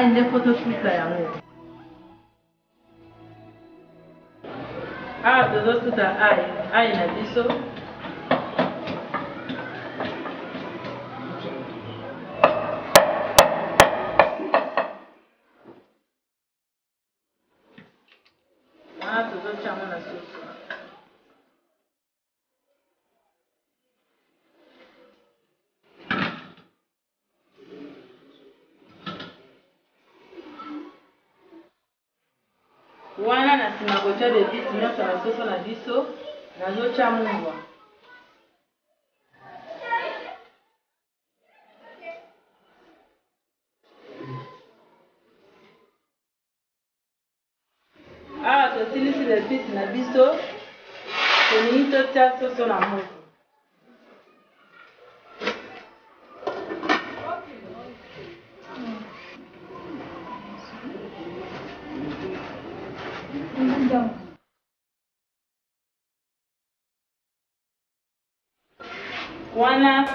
Aïe, ne photo tuta yango. Ah, tozo tuta aïe na biso. Ah, tozo chamo na soso. Wana na sima kotia de bisi nyonso na soso na biso, nazotia mungwa. Awa tosilisi de bisi na biso, tolingi totia soso na moto. Wana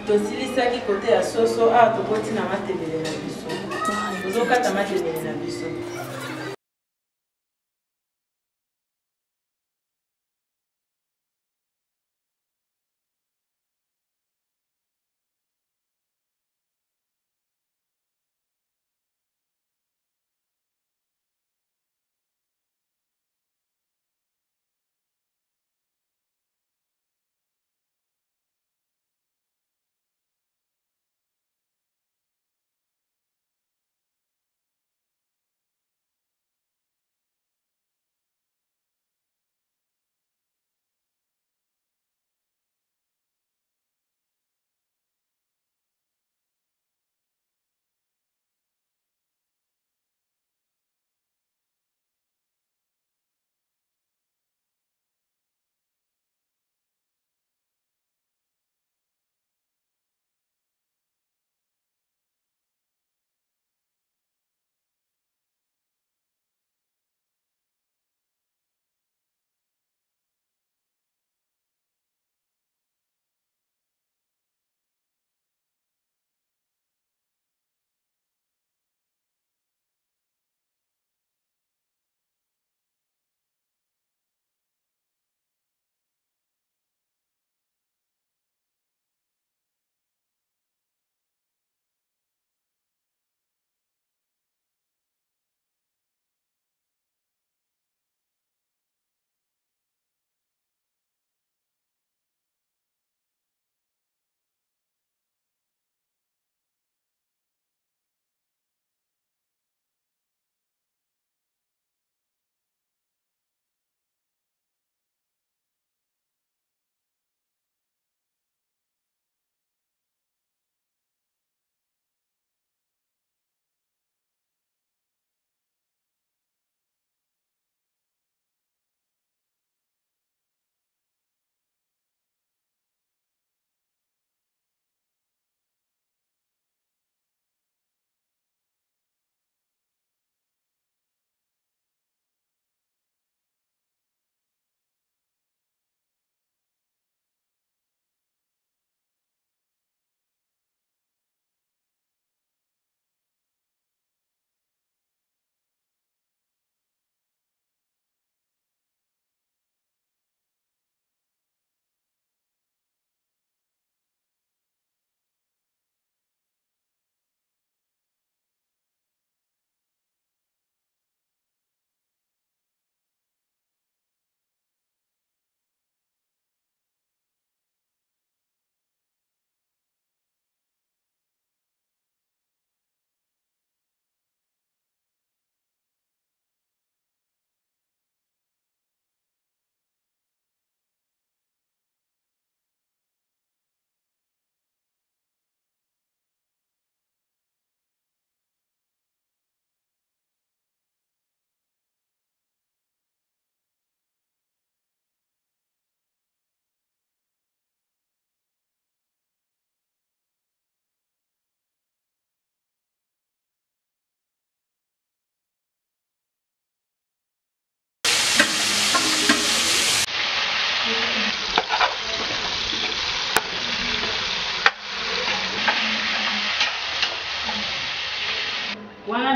tosilisaki kote ya soso, awa tokoti na matembele na biso. Tozokata matembele na biso.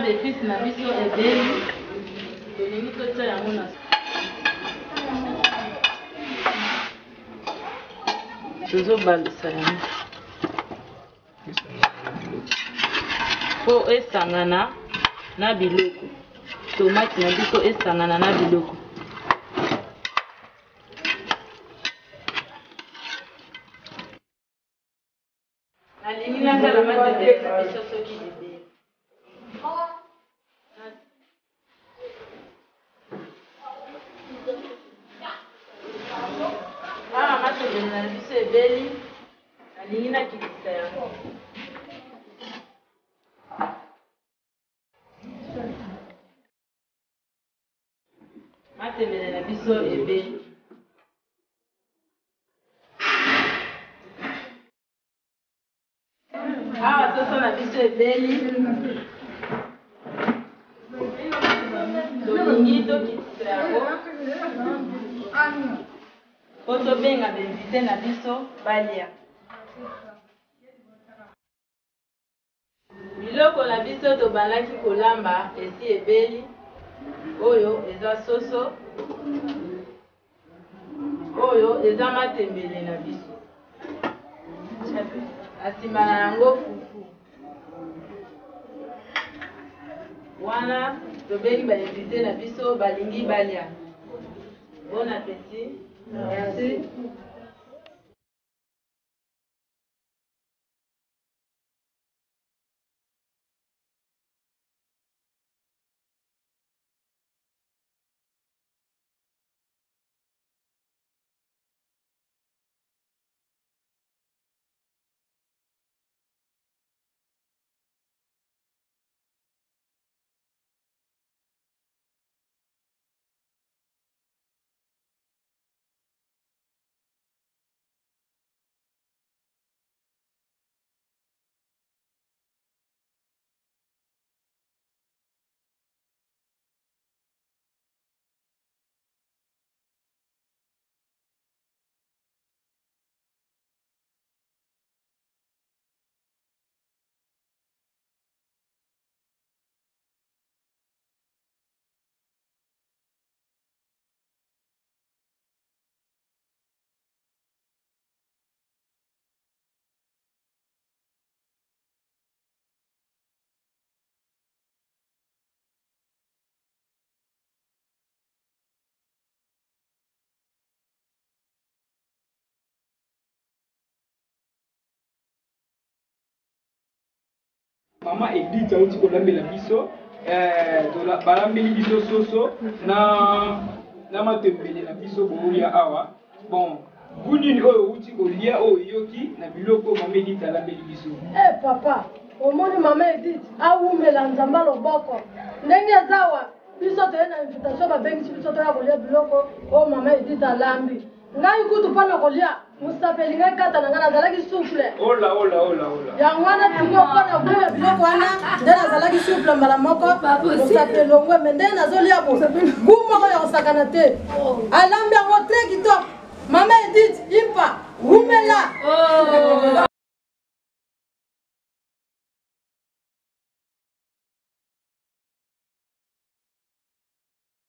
befisi na biso ebeli tolingi totia yango na tozobalisa yango po esangana na biloko tomate na biso esangana na biloko nalingi nakala matembele na biso soki ebeli matembele na biso ebeli nalingi nakitisa yango matembele na biso ebeli awa soso na biso ebeli tolingi tokitisa yango po tobenga bainvite na biso balia biloko na biso tobandaki kolamba esi ebeli oyo eza soso oyo eza matembele na biso asima na yango fufu wana tobengi bainvite na biso balingi balia. Bon appétit. Merci. Maman Edith auti kolambela biso balambeli biso soso na matembele na biso bolia awa bon bunini oyo uti kolia oyo yoki na biloko Maman Edith alambeli biso. Eh papa, omoni Maman Edith awumela nzamba loboko ndenge zawa biso to na invitation babengi biso to ya kolia biloko o Maman Edith alambi ngai kutu pana kolia musapeli ngai kata na ngana zalaki souffle ola yango wana tingo pana kolia biloko wana ndena zalaki souffle mbala moko musapeli ngwe mende nazolia bo kumoko ya osakana te alambi yango tre kitoko Maman Edith impa umela